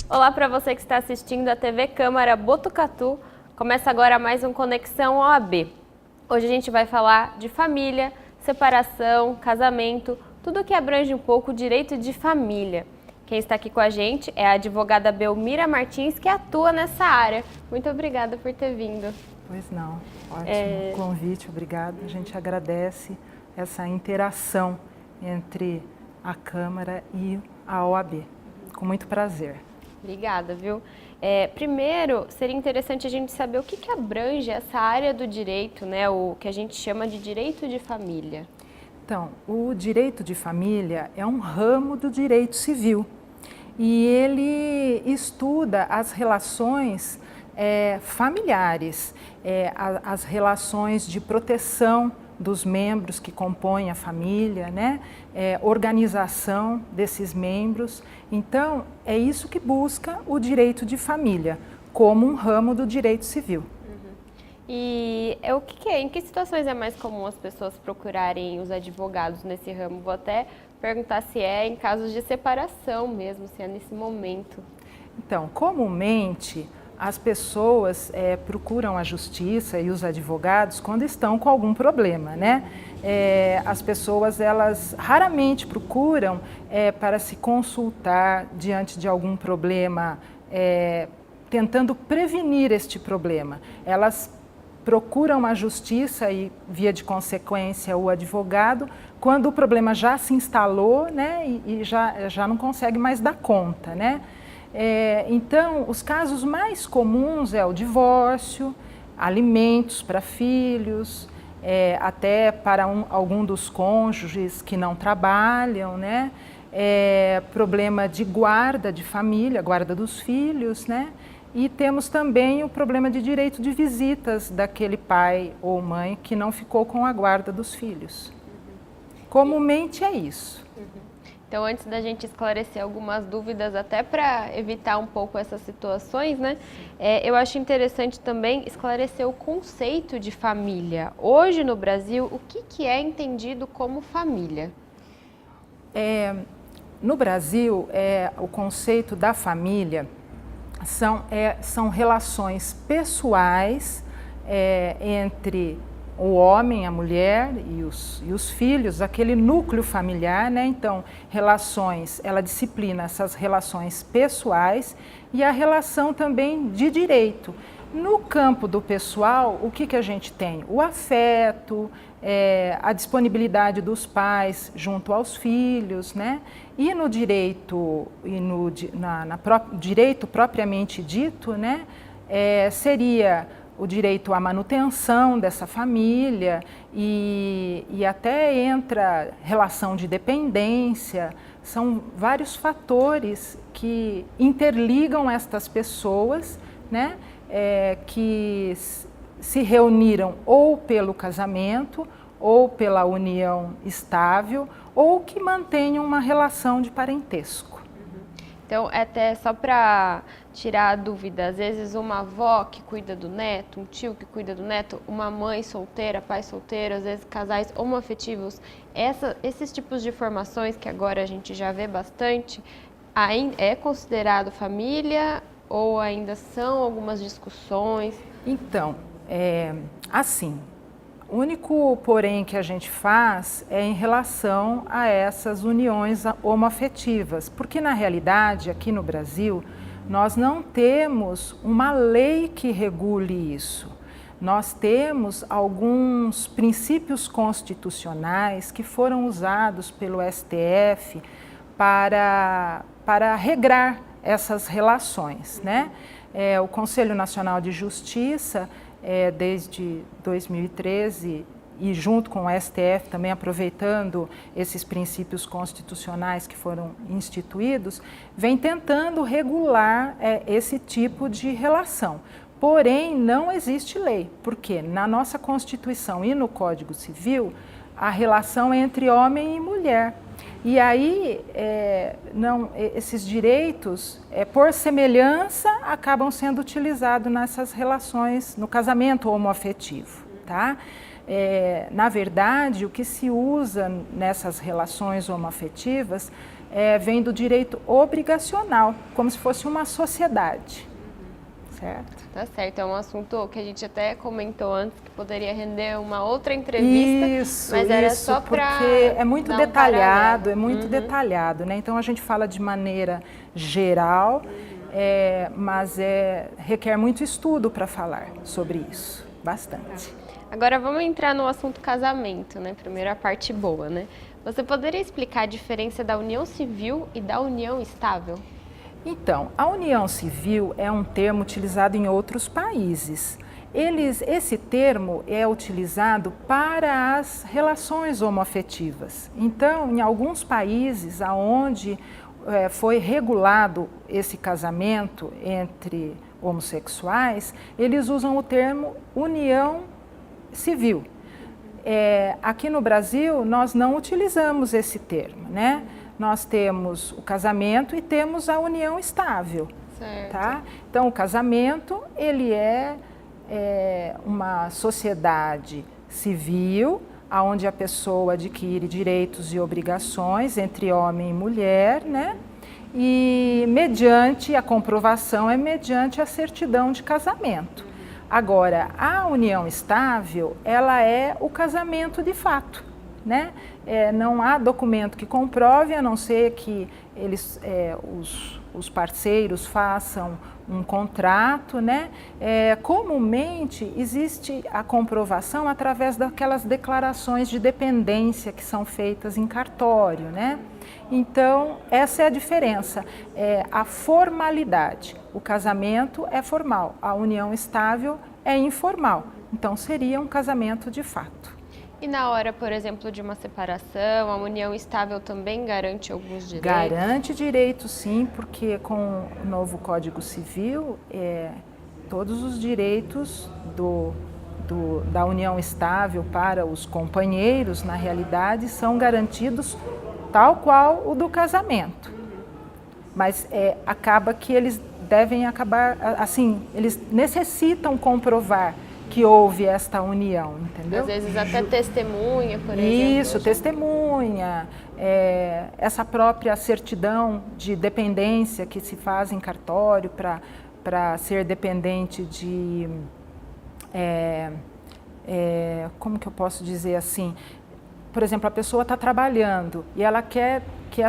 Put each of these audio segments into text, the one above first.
Olá para você que está assistindo a TV Câmara Botucatu. Começa agora mais um Conexão OAB. Hoje a gente vai falar de família, separação, casamento, tudo que abrange um pouco o direito de família. Quem está aqui com a gente é a advogada Belmira Martins, que atua nessa área. Muito obrigada por ter vindo. Pois não, ótimo convite, obrigada. A gente agradece essa interação entre a Câmara e a OAB. Com muito prazer. Obrigada, viu? Primeiro, seria interessante a gente saber o que abrange essa área do direito, né? O que a gente chama de direito de família. Então, o direito de família é um ramo do direito civil e ele estuda as relações familiares, as relações de proteção dos membros que compõem a família, né? Organização desses membros. Então, é isso que busca o direito de família, como um ramo do direito civil. E em que situações é mais comum as pessoas procurarem os advogados nesse ramo? Vou até perguntar se é em casos de separação mesmo, se é nesse momento. Então, comumente, as pessoas procuram a justiça e os advogados quando estão com algum problema, né? As pessoas, elas raramente procuram para se consultar diante de algum problema, tentando prevenir este problema. Elas procuram a justiça e, via de consequência, o advogado, quando o problema já se instalou, né? E já não consegue mais dar conta, né? Então, os casos mais comuns é o divórcio, alimentos para filhos, até para algum dos cônjuges que não trabalham, né? Problema de guarda de família, guarda dos filhos, né? E temos também o problema de direito de visitas daquele pai ou mãe que não ficou com a guarda dos filhos. Comumente é isso. Então, antes da gente esclarecer algumas dúvidas, até para evitar um pouco essas situações, né? Eu acho interessante também esclarecer o conceito de família. Hoje no Brasil, o que é entendido como família? No Brasil, o conceito da família são relações pessoais entre o homem, a mulher e os filhos, aquele núcleo familiar, né? Então, ela disciplina essas relações pessoais e a relação também de direito. No campo do pessoal, o que a gente tem? O afeto, a disponibilidade dos pais junto aos filhos, né? E no direito, direito propriamente dito, né? Seria o direito à manutenção dessa família e até entra relação de dependência. São vários fatores que interligam estas pessoas, né, que se reuniram ou pelo casamento ou pela união estável ou que mantêm uma relação de parentesco. Então, até só para tirar a dúvida, às vezes uma avó que cuida do neto, um tio que cuida do neto, uma mãe solteira, pai solteiro, às vezes casais homoafetivos, esses tipos de formações que agora a gente já vê bastante, é considerado família ou ainda são algumas discussões? Então, assim, o único porém que a gente faz é em relação a essas uniões homoafetivas, porque na realidade aqui no Brasil nós não temos uma lei que regule isso. Nós temos alguns princípios constitucionais que foram usados pelo STF para regrar essas relações, né? O Conselho Nacional de Justiça, desde 2013, e junto com o STF também aproveitando esses princípios constitucionais que foram instituídos, vem tentando regular esse tipo de relação. Porém, não existe lei, porque na nossa Constituição e no Código Civil, a relação é entre homem e mulher. E aí, esses direitos, por semelhança, acabam sendo utilizados nessas relações, no casamento homoafetivo, tá? Na verdade, o que se usa nessas relações homoafetivas vem do direito obrigacional, como se fosse uma sociedade. Certo? Tá certo, é um assunto que a gente até comentou antes que poderia render uma outra entrevista, mas era só para porque é muito detalhado, detalhado, né? Então a gente fala de maneira geral, mas requer muito estudo para falar sobre isso, bastante. Agora vamos entrar no assunto casamento, né? Primeiro a parte boa, né? Você poderia explicar a diferença da união civil e da união estável? Então, a união civil é um termo utilizado em outros países. Esse termo é utilizado para as relações homoafetivas. Então, em alguns países onde foi regulado esse casamento entre homossexuais, eles usam o termo união civil. Aqui no Brasil, nós não utilizamos esse termo, né? Nós temos o casamento e temos a união estável, tá? Então, o casamento, ele é uma sociedade civil, onde a pessoa adquire direitos e obrigações entre homem e mulher, né? E mediante a comprovação, mediante a certidão de casamento. Agora, a união estável, ela é o casamento de fato, né? Não há documento que comprove, a não ser que os parceiros façam um contrato, né? Comumente existe a comprovação através daquelas declarações de dependência que são feitas em cartório, né? Então, essa é a diferença, a formalidade. O casamento é formal, a união estável é informal. Então, seria um casamento de fato. E na hora, por exemplo, de uma separação, a união estável também garante alguns direitos? Garante direitos, sim, porque com o novo Código Civil, todos os direitos da união estável para os companheiros, na realidade, são garantidos tal qual o do casamento. Mas acaba que eles devem acabar, assim, eles necessitam comprovar que houve esta união, entendeu? Às vezes até testemunha, por exemplo. Isso, testemunha, essa própria certidão de dependência que se faz em cartório para ser dependente de, como que eu posso dizer assim? Por exemplo, a pessoa está trabalhando e ela quer que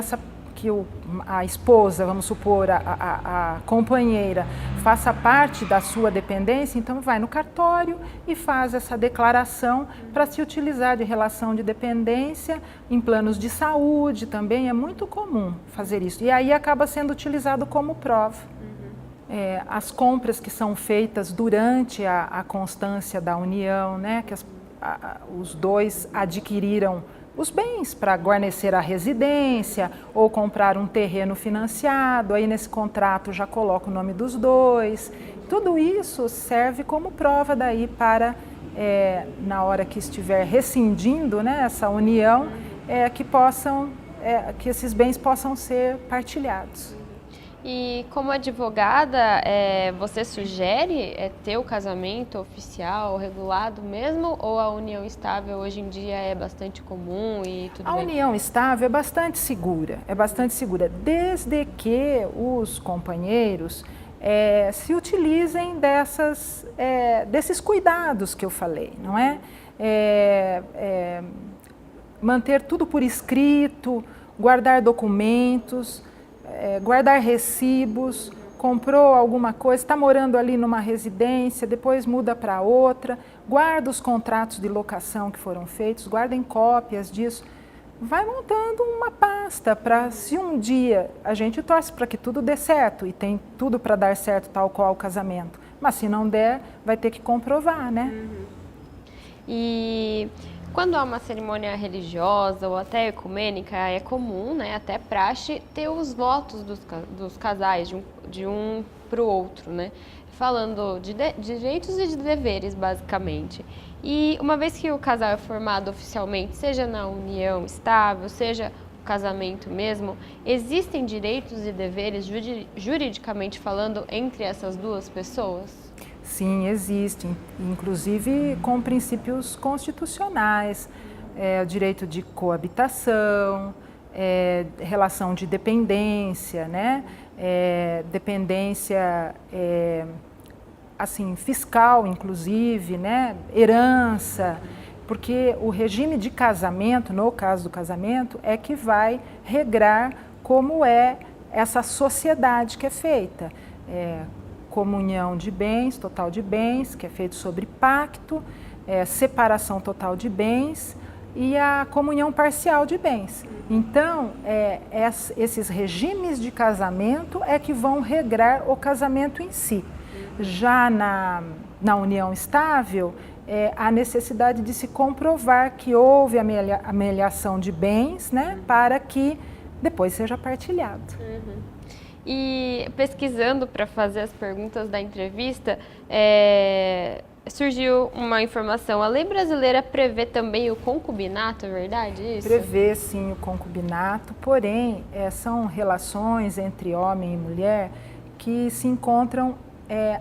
a esposa, vamos supor, a companheira, faça parte da sua dependência, então vai no cartório e faz essa declaração para se utilizar de relação de dependência em planos de saúde também, é muito comum fazer isso. E aí acaba sendo utilizado como prova. As compras que são feitas durante a constância da união, né, que os dois adquiriram os bens para guarnecer a residência ou comprar um terreno financiado, aí nesse contrato já coloca o nome dos dois. Tudo isso serve como prova daí para, na hora que estiver rescindindo, né, essa união, que esses bens possam ser partilhados. E como advogada, você sugere ter o casamento oficial, regulado mesmo, ou a união estável hoje em dia é bastante comum e tudo bem? A união estável é bastante segura, desde que os companheiros se utilizem desses cuidados que eu falei, não é? Manter tudo por escrito, guardar documentos, guardar recibos, comprou alguma coisa, está morando ali numa residência, depois muda para outra, guarda os contratos de locação que foram feitos, guardem cópias disso, vai montando uma pasta para, se um dia a gente torce para que tudo dê certo e tem tudo para dar certo tal qual o casamento, mas se não der, vai ter que comprovar, né? E quando há uma cerimônia religiosa ou até ecumênica, é comum, né, até praxe, ter os votos dos casais, de um para o outro, né? Falando de direitos e de deveres, basicamente. E uma vez que o casal é formado oficialmente, seja na união estável, seja o casamento mesmo, existem direitos e deveres, juridicamente falando, entre essas duas pessoas? Sim, existe, inclusive com princípios constitucionais, o direito de coabitação, relação de dependência, né? Dependência assim, fiscal, inclusive, né? Herança, porque o regime de casamento, no caso do casamento, é que vai regrar como é essa sociedade que é feita. Comunhão de bens, total de bens, que é feito sobre pacto, separação total de bens e a comunhão parcial de bens. Então, esses regimes de casamento é que vão regrar o casamento em si. Já na união estável, a necessidade de se comprovar que houve amealhação de bens, né, para que depois seja partilhado. E pesquisando para fazer as perguntas da entrevista, surgiu uma informação. A lei brasileira prevê também o concubinato, é verdade isso? Prevê sim o concubinato, porém são relações entre homem e mulher que se encontram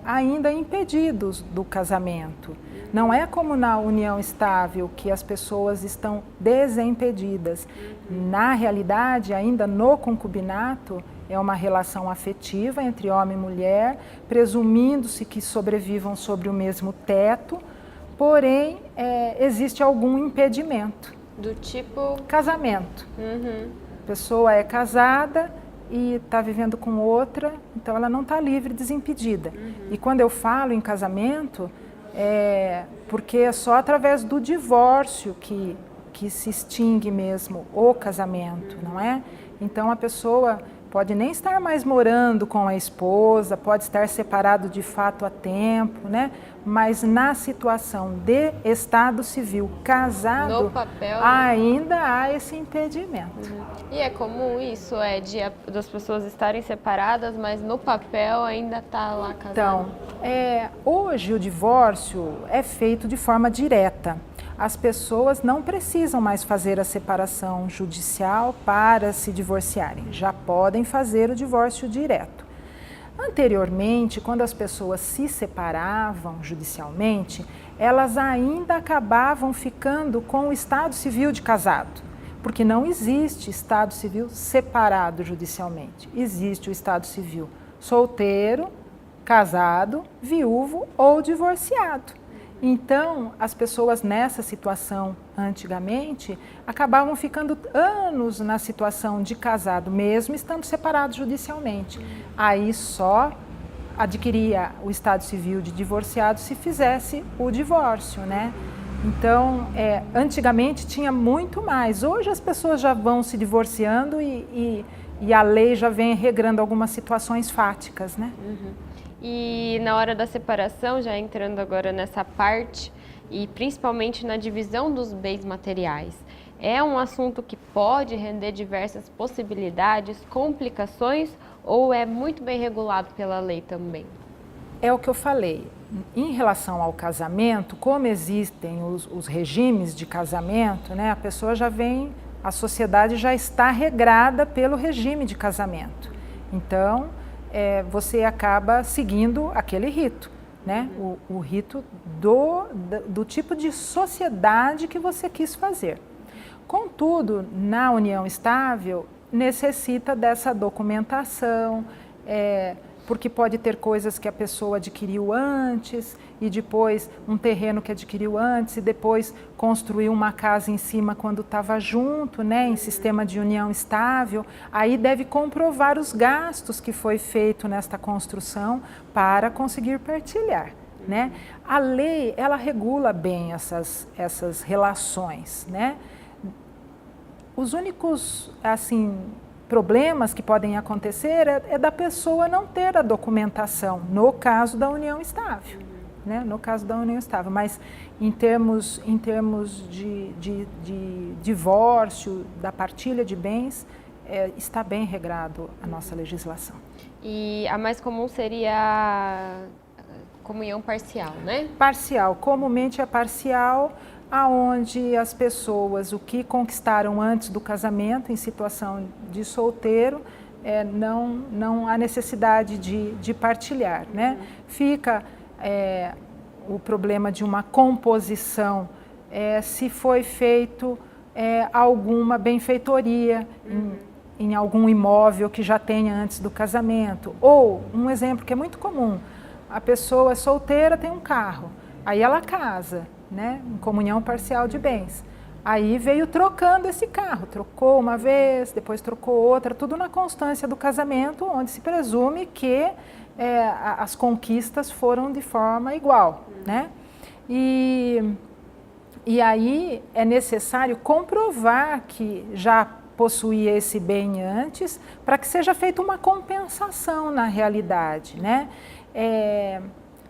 ainda impedidos do casamento. Não é como na união estável, que as pessoas estão desimpedidas. Na realidade, ainda no concubinato, é uma relação afetiva entre homem e mulher, presumindo-se que sobrevivam sobre o mesmo teto, porém, existe algum impedimento. Do tipo? Casamento. A pessoa é casada e está vivendo com outra, então ela não está livre, desimpedida. E quando eu falo em casamento, porque é só através do divórcio que se extingue mesmo o casamento, não é? Então a pessoa pode nem estar mais morando com a esposa, pode estar separado de fato há tempo, né? Mas na situação de estado civil casado, no papel, ainda há esse impedimento. E é comum isso, das pessoas estarem separadas, mas no papel ainda está lá casado? Então, hoje o divórcio é feito de forma direta. As pessoas não precisam mais fazer a separação judicial para se divorciarem, já podem fazer o divórcio direto. Anteriormente, quando as pessoas se separavam judicialmente, elas ainda acabavam ficando com o estado civil de casado, porque não existe estado civil separado judicialmente. Existe o estado civil solteiro, casado, viúvo ou divorciado. Então, as pessoas nessa situação, antigamente, acabavam ficando anos na situação de casado, mesmo estando separados judicialmente. Aí só adquiria o estado civil de divorciado se fizesse o divórcio, né? Então, antigamente tinha muito mais. Hoje as pessoas já vão se divorciando e a lei já vem regrando algumas situações fáticas, né? E na hora da separação, já entrando agora nessa parte, e principalmente na divisão dos bens materiais, é um assunto que pode render diversas possibilidades, complicações, ou é muito bem regulado pela lei também? É o que eu falei. Em relação ao casamento, como existem os regimes de casamento, né, a pessoa já vem, a sociedade já está regrada pelo regime de casamento. Então, você acaba seguindo aquele rito, né? O rito do tipo de sociedade que você quis fazer. Contudo, na união estável, necessita dessa documentação, porque pode ter coisas que a pessoa adquiriu antes e depois um terreno que adquiriu antes e depois construiu uma casa em cima quando estava junto, né, em sistema de união estável. Aí deve comprovar os gastos que foi feito nesta construção para conseguir partilhar, né? A lei, ela regula bem essas relações, né? Os únicos, assim, problemas que podem acontecer é da pessoa não ter a documentação, no caso da união estável, né? No caso da união estável, mas em termos de divórcio, da partilha de bens, está bem regrado a nossa legislação. E a mais comum seria a comunhão parcial, né? Parcial, comumente é parcial, aonde as pessoas, o que conquistaram antes do casamento, em situação de solteiro, não há necessidade de partilhar, né? Fica o problema de uma composição, se foi feito alguma benfeitoria em algum imóvel que já tenha antes do casamento. Ou, um exemplo que é muito comum, a pessoa solteira tem um carro, aí ela casa, né, em comunhão parcial de bens. Aí veio trocando esse carro, trocou uma vez, depois trocou outra, tudo na constância do casamento, onde se presume que as conquistas foram de forma igual, né? E aí é necessário comprovar que já possuía esse bem antes, para que seja feita uma compensação na realidade, né?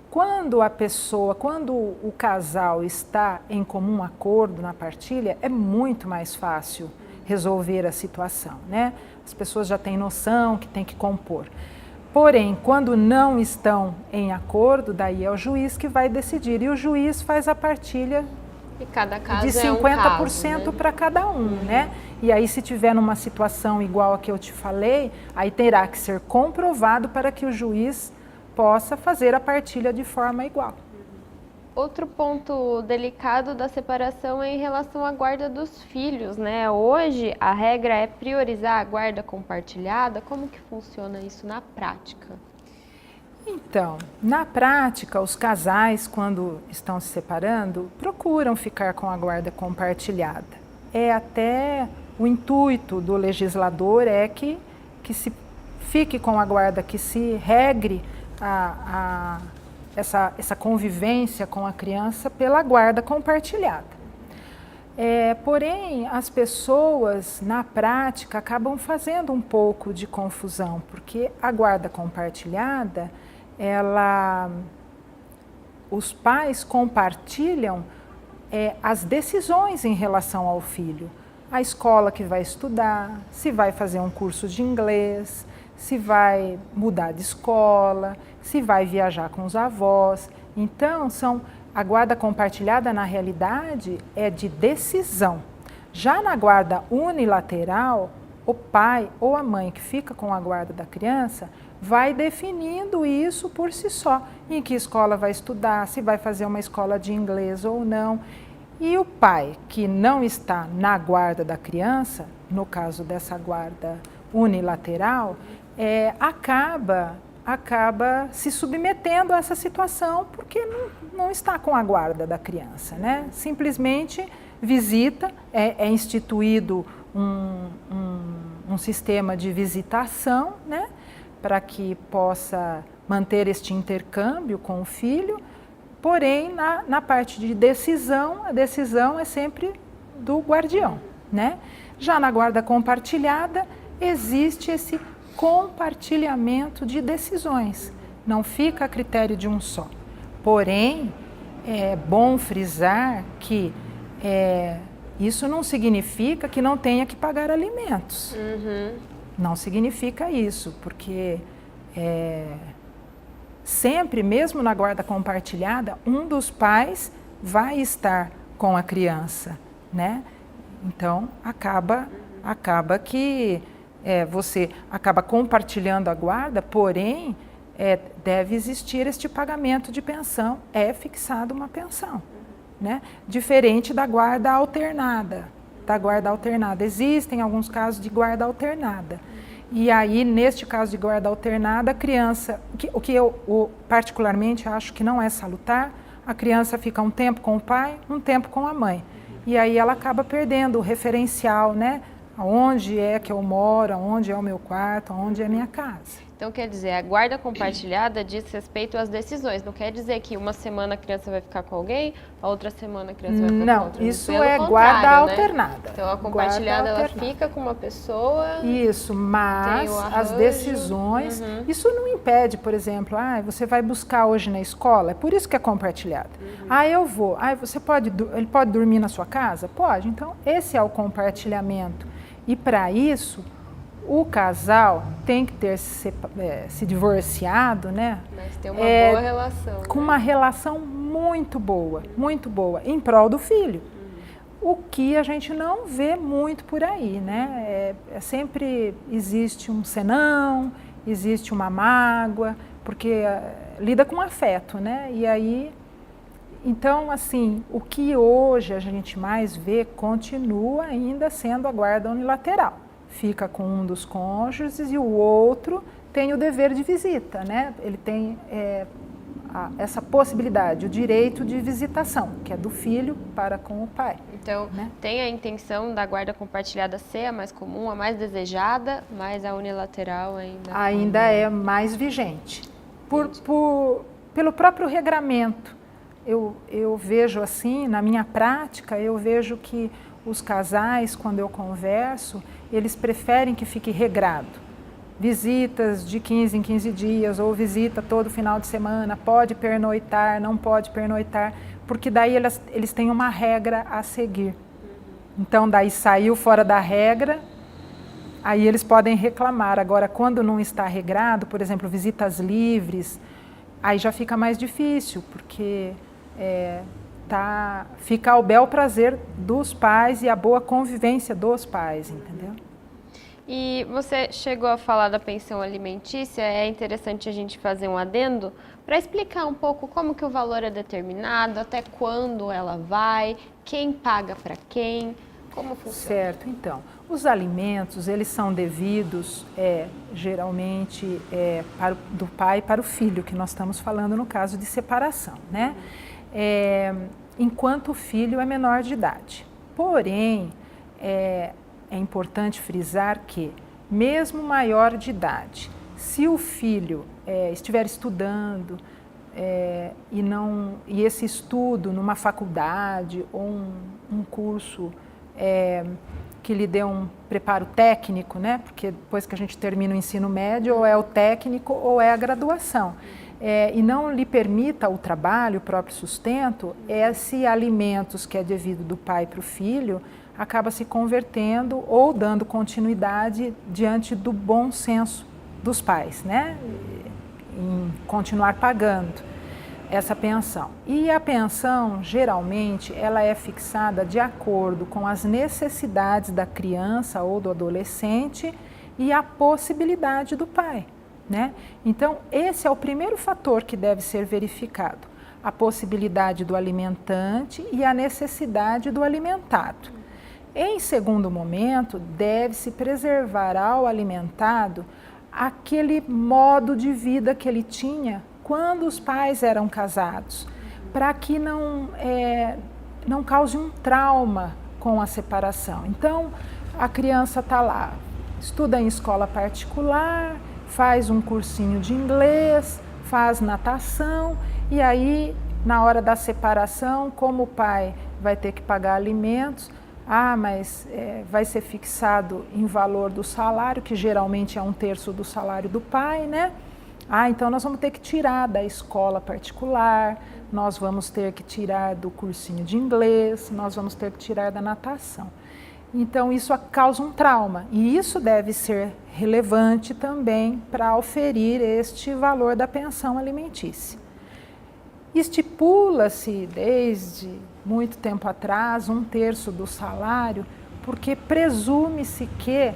Quando o casal está em comum acordo na partilha, é muito mais fácil resolver a situação, né? As pessoas já têm noção que tem que compor. Porém, quando não estão em acordo, daí é o juiz que vai decidir. E o juiz faz a partilha e cada caso de 50% para cada um, né? E aí, se tiver numa situação igual a que eu te falei, aí terá que ser comprovado para que o juiz possa fazer a partilha de forma igual. Outro ponto delicado da separação é em relação à guarda dos filhos, né? Hoje a regra é priorizar a guarda compartilhada. Como que funciona isso na prática? Então, na prática, os casais, quando estão se separando, procuram ficar com a guarda compartilhada. Até o intuito do legislador que se fique com a guarda, que se regre essa convivência com a criança pela guarda compartilhada. Porém, as pessoas, na prática, acabam fazendo um pouco de confusão, porque a guarda compartilhada, os pais compartilham as decisões em relação ao filho. A escola que vai estudar, se vai fazer um curso de inglês, se vai mudar de escola, se vai viajar com os avós. Então, a guarda compartilhada, na realidade, é de decisão. Já na guarda unilateral, o pai ou a mãe que fica com a guarda da criança vai definindo isso por si só. Em que escola vai estudar, se vai fazer uma escola de inglês ou não. E o pai que não está na guarda da criança, no caso dessa guarda unilateral, acaba se submetendo a essa situação porque não está com a guarda da criança, né? Simplesmente visita, é instituído um sistema de visitação, né? Para que possa manter este intercâmbio com o filho, porém na parte de decisão, a decisão é sempre do guardião, né? Já na guarda compartilhada existe esse compartilhamento de decisões, não fica a critério de um só. Porém, é bom frisar que isso não significa que não tenha que pagar alimentos. Não significa isso, porque sempre, mesmo na guarda compartilhada, um dos pais vai estar com a criança, né? Então, acaba que você acaba compartilhando a guarda, porém, deve existir este pagamento de pensão, é fixada uma pensão, né? Diferente da guarda alternada. Existem alguns casos de guarda alternada. E aí, neste caso de guarda alternada, a criança, o que eu particularmente acho que não é salutar, a criança fica um tempo com o pai, um tempo com a mãe. E aí ela acaba perdendo o referencial, né? Onde é que eu moro, onde é o meu quarto, onde é a minha casa. Então, quer dizer, a guarda compartilhada diz respeito às decisões. Não quer dizer que uma semana a criança vai ficar com alguém, a outra semana a criança vai ficar com outra. Não, isso é guarda alternada. Né? Então, a compartilhada, ela fica com uma pessoa... Isso, mas as decisões... Isso não impede, por exemplo, você vai buscar hoje na escola, é por isso que é compartilhada. Eu vou. Ele pode dormir na sua casa? Pode. Então, esse é o compartilhamento. E para isso... O casal tem que ter se divorciado, né? Mas tem uma boa relação. Com uma relação muito boa, em prol do filho. O que a gente não vê muito por aí, né? Sempre existe um senão, existe uma mágoa, porque lida com afeto, né? E aí, então, assim, o que hoje a gente mais vê continua ainda sendo a guarda unilateral. Fica com um dos cônjuges e o outro tem o dever de visita, né? Ele tem essa possibilidade, o direito de visitação, que é do filho para com o pai. Então, né? Tem a intenção da guarda compartilhada ser a mais comum, a mais desejada, mas a unilateral ainda é mais vigente. Pelo próprio regramento. Eu vejo assim, na minha prática, eu vejo que os casais, quando eu converso, eles preferem que fique regrado. Visitas de 15 em 15 dias, ou visita todo final de semana, pode pernoitar, não pode pernoitar, porque daí eles têm uma regra a seguir. Então, daí saiu fora da regra, aí eles podem reclamar. Agora, quando não está regrado, por exemplo, visitas livres, aí já fica mais difícil, porque fica ao bel prazer dos pais e a boa convivência dos pais, entendeu? E você chegou a falar da pensão alimentícia, é interessante a gente fazer um adendo para explicar um pouco como que o valor é determinado, até quando ela vai, quem paga para quem, como funciona. Certo, então, os alimentos, eles são devidos geralmente do pai para o filho, que nós estamos falando no caso de separação, né? Enquanto o filho é menor de idade. Porém, é importante frisar que, mesmo maior de idade, se o filho estiver estudando e esse estudo numa faculdade ou um curso que lhe dê um preparo técnico, né? Porque depois que a gente termina o ensino médio, ou é o técnico ou é a graduação. E não lhe permita o trabalho, o próprio sustento, esse alimentos que é devido do pai para o filho acaba se convertendo ou dando continuidade diante do bom senso dos pais, né? Em continuar pagando essa pensão. E a pensão, geralmente, ela é fixada de acordo com as necessidades da criança ou do adolescente e a possibilidade do pai, né? Então, esse é o primeiro fator que deve ser verificado, a possibilidade do alimentante e a necessidade do alimentado. Em segundo momento, deve-se preservar ao alimentado aquele modo de vida que ele tinha quando os pais eram casados, para que não cause um trauma com a separação. Então, a criança está lá, estuda em escola particular, faz um cursinho de inglês, faz natação, e aí, na hora da separação, como o pai vai ter que pagar alimentos, mas vai ser fixado em valor do salário, que geralmente é 1/3 do salário do pai, né? Então nós vamos ter que tirar da escola particular, nós vamos ter que tirar do cursinho de inglês, nós vamos ter que tirar da natação. Então isso causa um trauma e isso deve ser relevante também para oferir este valor da pensão alimentícia. Estipula-se desde muito tempo atrás 1/3 do salário, porque presume-se que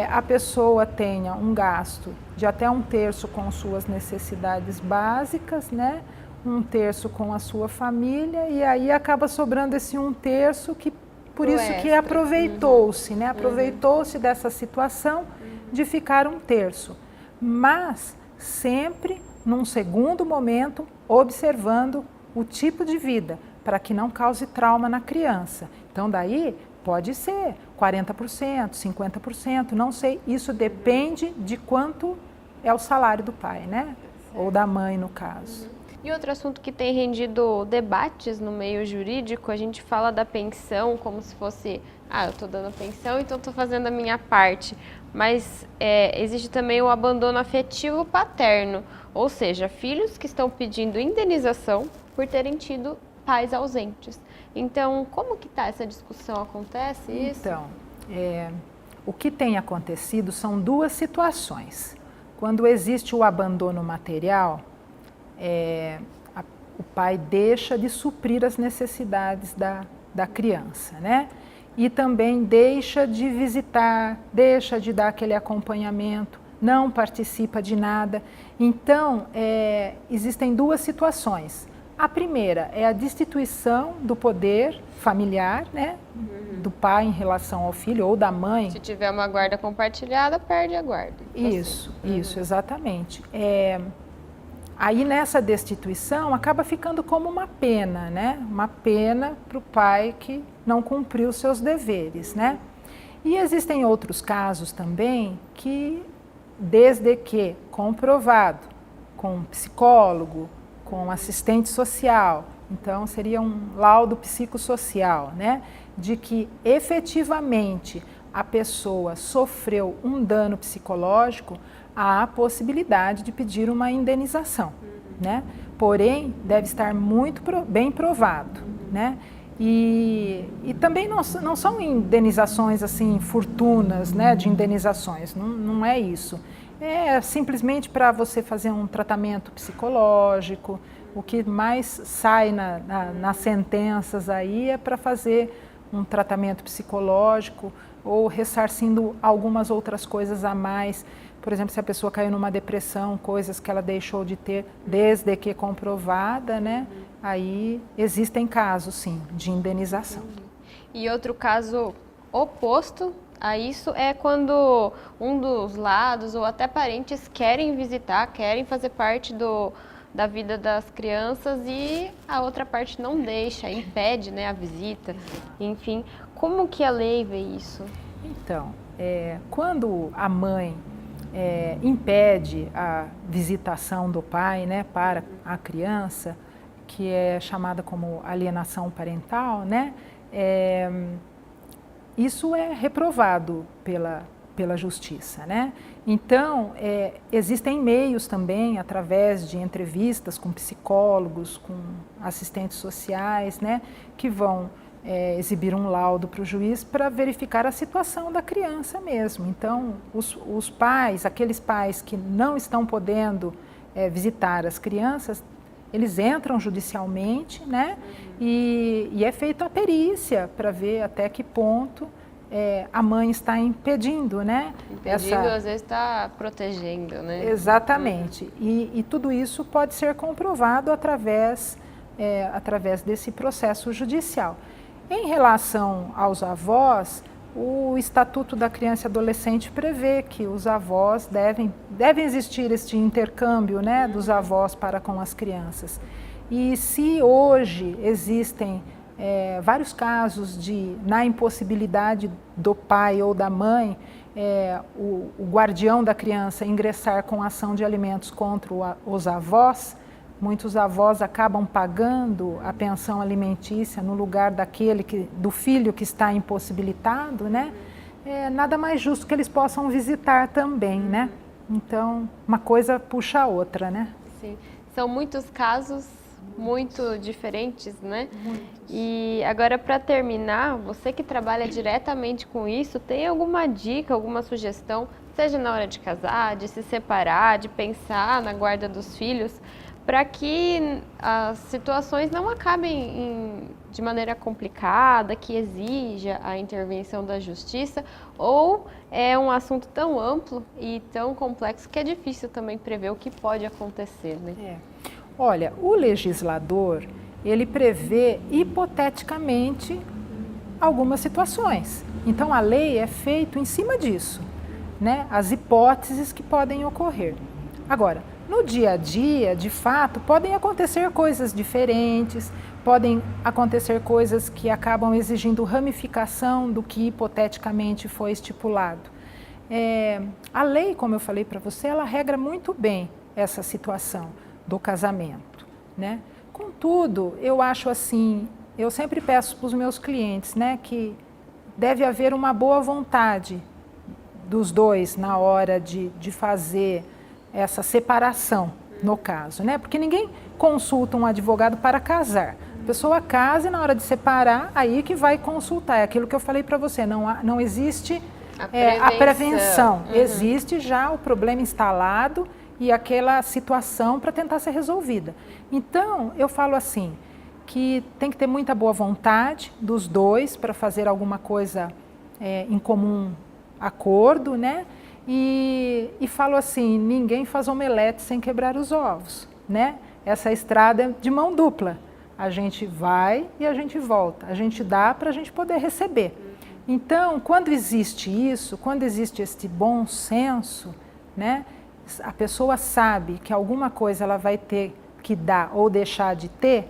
a pessoa tenha um gasto de até 1/3 com suas necessidades básicas, né? 1/3 com a sua família, e aí acaba sobrando esse 1/3 que por isso que aproveitou-se, né? Aproveitou-se dessa situação de ficar 1/3, mas sempre num segundo momento observando o tipo de vida, para que não cause trauma na criança. Então daí pode ser 40%, 50%, não sei, isso depende de quanto é o salário do pai, né? Ou da mãe, no caso. E outro assunto que tem rendido debates no meio jurídico, a gente fala da pensão como se fosse, eu estou dando a pensão, então estou fazendo a minha parte. Mas existe também o abandono afetivo paterno, ou seja, filhos que estão pedindo indenização por terem tido pais ausentes. Então, como que está essa discussão? Acontece isso? Então, o que tem acontecido são duas situações. Quando existe o abandono material, o pai deixa de suprir as necessidades da criança, né? E também deixa de visitar, deixa de dar aquele acompanhamento não participa de nada. Então, existem duas situações. A primeira é a destituição do poder familiar, né, do pai em relação ao filho ou da mãe. Se tiver uma guarda compartilhada, perde a guarda. Isso, exatamente. Aí nessa destituição acaba ficando como uma pena, né? Uma pena para o pai que não cumpriu seus deveres, né? E existem outros casos também que, desde que comprovado com um psicólogo, com um assistente social, então seria um laudo psicossocial, né? De que efetivamente a pessoa sofreu um dano psicológico, há a possibilidade de pedir uma indenização, né? Porém, deve estar muito bem provado, né? E também não são indenizações assim, fortunas, né, de indenizações, não é isso. É simplesmente para você fazer um tratamento psicológico. O que mais sai nas sentenças aí é para fazer um tratamento psicológico ou ressarcindo algumas outras coisas a mais. Por exemplo, se a pessoa caiu numa depressão, coisas que ela deixou de ter desde que comprovada, né? Aí existem casos, sim, de indenização. E outro caso oposto a isso é quando um dos lados ou até parentes querem visitar, querem fazer parte da vida das crianças e a outra parte não deixa, impede, né, a visita. Enfim, como que a lei vê isso? Então, quando a mãe impede a visitação do pai, né, para a criança, que é chamada como alienação parental, né, isso é reprovado pela justiça, né? Então, existem meios também, através de entrevistas com psicólogos, com assistentes sociais, né, que vão exibir um laudo para o juiz para verificar a situação da criança mesmo. Então, os pais, aqueles pais que não estão podendo visitar as crianças, eles entram judicialmente, né? E é feita a perícia para ver até que ponto a mãe está impedindo, né? Impedindo, às vezes está protegendo, né? Exatamente. E tudo isso pode ser comprovado através desse processo judicial. Em relação aos avós, o Estatuto da Criança e Adolescente prevê que os avós devem existir este intercâmbio, né, dos avós para com as crianças. E se hoje existem vários casos na impossibilidade do pai ou da mãe, o guardião da criança ingressar com ação de alimentos contra os avós, muitos avós acabam pagando a pensão alimentícia no lugar do filho que está impossibilitado, né? Nada mais justo que eles possam visitar também, né? Então, uma coisa puxa a outra, né? Sim. São muitos casos muito diferentes, né? Muitos. E agora, para terminar, você que trabalha diretamente com isso, tem alguma dica, alguma sugestão, seja na hora de casar, de se separar, de pensar na guarda dos filhos, para que as situações não acabem de maneira complicada, que exija a intervenção da justiça, ou é um assunto tão amplo e tão complexo que é difícil também prever o que pode acontecer, né? Olha, o legislador, ele prevê hipoteticamente algumas situações. Então, a lei é feita em cima disso, né? As hipóteses que podem ocorrer. Agora, no dia a dia, de fato, podem acontecer coisas diferentes, podem acontecer coisas que acabam exigindo ramificação do que hipoteticamente foi estipulado. A lei, como eu falei para você, ela regra muito bem essa situação do casamento, né? Contudo, eu acho assim, eu sempre peço para os meus clientes, né, que deve haver uma boa vontade dos dois na hora de fazer essa separação, no caso, né? Porque ninguém consulta um advogado para casar. A pessoa casa e na hora de separar, aí que vai consultar. É aquilo que eu falei para você, não existe a prevenção. Existe já o problema instalado e aquela situação para tentar ser resolvida. Então, eu falo assim, que tem que ter muita boa vontade dos dois para fazer alguma coisa em comum acordo, né? e falou assim, ninguém faz omelete sem quebrar os ovos, né? Essa estrada é de mão dupla. A gente vai e a gente volta. A gente dá para a gente poder receber. Então, quando existe isso, quando existe este bom senso, né? A pessoa sabe que alguma coisa ela vai ter que dar ou deixar de ter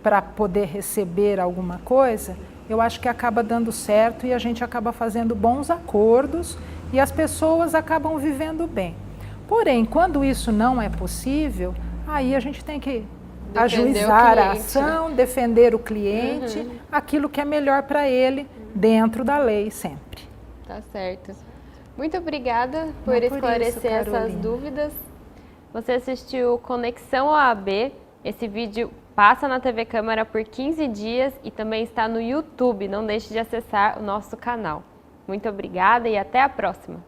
para poder receber alguma coisa, eu acho que acaba dando certo e a gente acaba fazendo bons acordos e as pessoas acabam vivendo bem. Porém, quando isso não é possível, aí a gente tem que ajuizar a ação, defender o cliente, aquilo que é melhor para ele, dentro da lei sempre. Tá certo. Muito obrigada por esclarecer essas dúvidas. Você assistiu Conexão OAB. Esse vídeo passa na TV Câmara por 15 dias e também está no YouTube. Não deixe de acessar o nosso canal. Muito obrigada e até a próxima!